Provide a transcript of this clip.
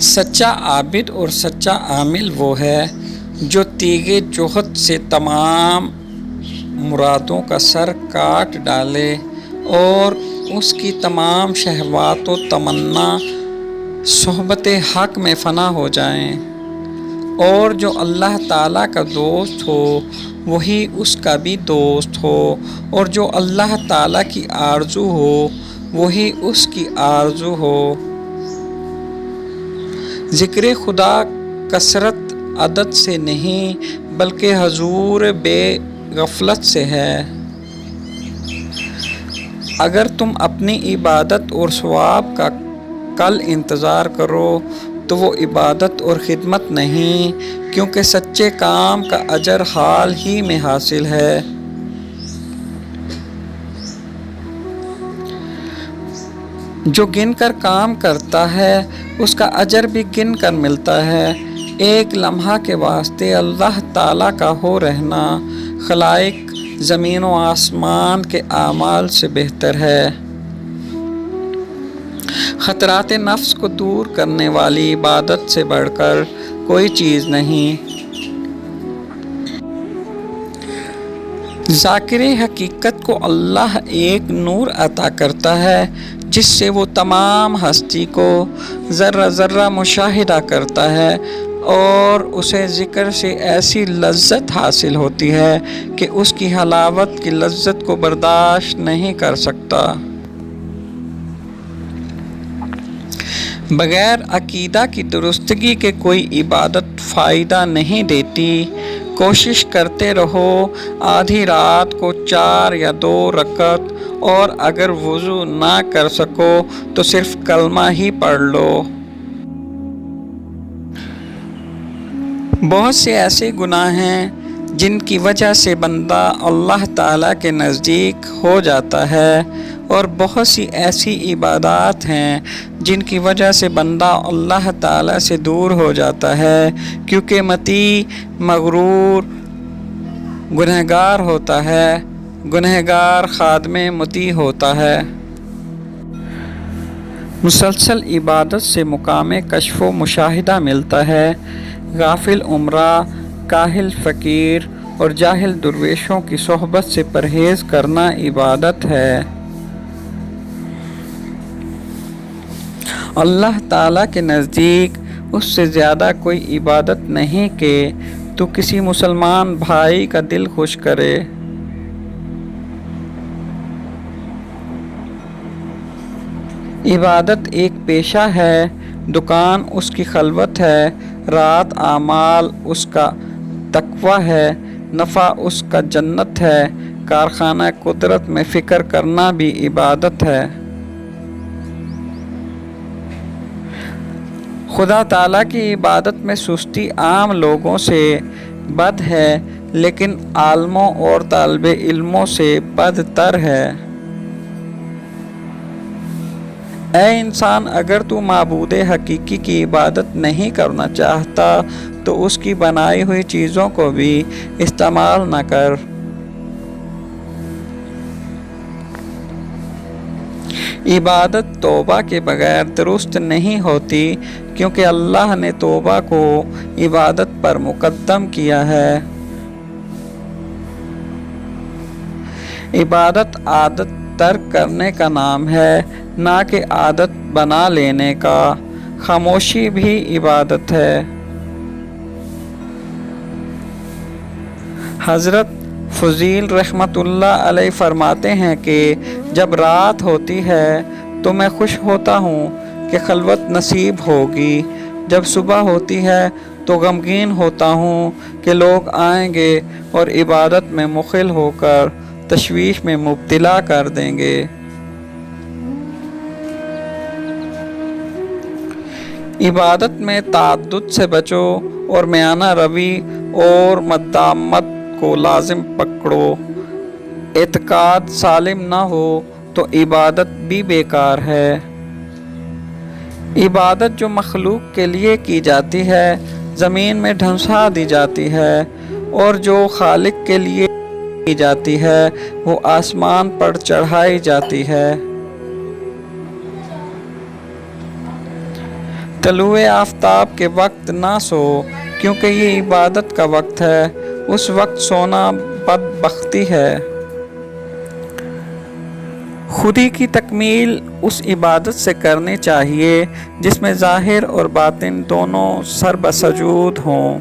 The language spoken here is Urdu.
سچا عابد اور سچا عامل وہ ہے جو تیغِ جوہد سے تمام مرادوں کا سر کاٹ ڈالے اور اس کی تمام شہوات و تمنا صحبت حق میں فنا ہو جائیں، اور جو اللہ تعالیٰ کا دوست ہو وہی اس کا بھی دوست ہو، اور جو اللہ تعالیٰ کی آرزو ہو وہی اس کی آرزو ہو۔ ذکر خدا کثرت عدد سے نہیں بلکہ حضور بے غفلت سے ہے۔ اگر تم اپنی عبادت اور ثواب کا کل انتظار کرو تو وہ عبادت اور خدمت نہیں، کیونکہ سچے کام کا اجر حال ہی میں حاصل ہے۔ جو گن کر کام کرتا ہے اس کا اجر بھی گن کر ملتا ہے۔ ایک لمحہ کے واسطے اللہ تعالیٰ کا ہو رہنا خلائق زمین و آسمان کے اعمال سے بہتر ہے۔ خطرات نفس کو دور کرنے والی عبادت سے بڑھ کر کوئی چیز نہیں۔ ذاکر حقیقت کو اللہ ایک نور عطا کرتا ہے جس سے وہ تمام ہستی کو ذرہ ذرہ مشاہدہ کرتا ہے، اور اسے ذکر سے ایسی لذت حاصل ہوتی ہے کہ اس کی حلاوت کی لذت کو برداشت نہیں کر سکتا۔ بغیر عقیدہ کی درستگی کے کوئی عبادت فائدہ نہیں دیتی۔ کوشش کرتے رہو آدھی رات کو 4 یا 2 رکعت، اور اگر وضو نہ کر سکو تو صرف کلمہ ہی پڑھ لو۔ بہت سے ایسے گناہ ہیں جن کی وجہ سے بندہ اللہ تعالیٰ کے نزدیک ہو جاتا ہے، اور بہت سی ایسی عبادات ہیں جن کی وجہ سے بندہ اللہ تعالیٰ سے دور ہو جاتا ہے، کیونکہ متی مغرور گنہگار ہوتا ہے، گنہگار خادم مطیع ہوتا ہے۔ مسلسل عبادت سے مقام کشف و مشاہدہ ملتا ہے۔ غافل امرا، کاہل فقیر اور جاہل درویشوں کی صحبت سے پرہیز کرنا عبادت ہے۔ اللہ تعالیٰ کے نزدیک اس سے زیادہ کوئی عبادت نہیں کہ تو کسی مسلمان بھائی کا دل خوش کرے۔ عبادت ایک پیشہ ہے، دکان اس کی خلوت ہے، رات اعمال اس کا تقویٰ ہے، نفع اس کا جنت ہے، کارخانہ قدرت میں فکر کرنا بھی عبادت ہے۔ خدا تعالیٰ کی عبادت میں سستی عام لوگوں سے بد ہے، لیکن عالموں اور طالب علموں سے بدتر ہے۔ اے انسان، اگر تو معبود حقیقی کی عبادت نہیں کرنا چاہتا تو اس کی بنائی ہوئی چیزوں کو بھی استعمال نہ کر۔ عبادت توبہ کے بغیر درست نہیں ہوتی، کیونکہ اللہ نے توبہ کو عبادت پر مقدم کیا ہے۔ عبادت عادت ترک کرنے کا نام ہے، نہ کہ عادت بنا لینے کا۔ خاموشی بھی عبادت ہے۔ حضرت فضیل رحمۃ اللہ علیہ فرماتے ہیں کہ جب رات ہوتی ہے تو میں خوش ہوتا ہوں کہ خلوت نصیب ہوگی، جب صبح ہوتی ہے تو غمگین ہوتا ہوں کہ لوگ آئیں گے اور عبادت میں مخل ہو کر تشویش میں مبتلا کر دیں گے۔ عبادت میں تعدد سے بچو اور میانہ روی اور مدامت کو لازم پکڑو۔ اعتقاد سالم نہ ہو تو عبادت بھی بیکار ہے۔ عبادت جو مخلوق کے لیے کی جاتی ہے زمین میں ڈھنسا دی جاتی ہے، اور جو خالق کے لیے کی جاتی ہے وہ آسمان پر چڑھائی جاتی ہے۔ طلوع آفتاب کے وقت نہ سو، کیونکہ یہ عبادت کا وقت ہے۔ اس وقت سونا بدبختی ہے۔ خودی کی تکمیل اس عبادت سے کرنی چاہیے جس میں ظاہر اور باطن دونوں سربسجود ہوں۔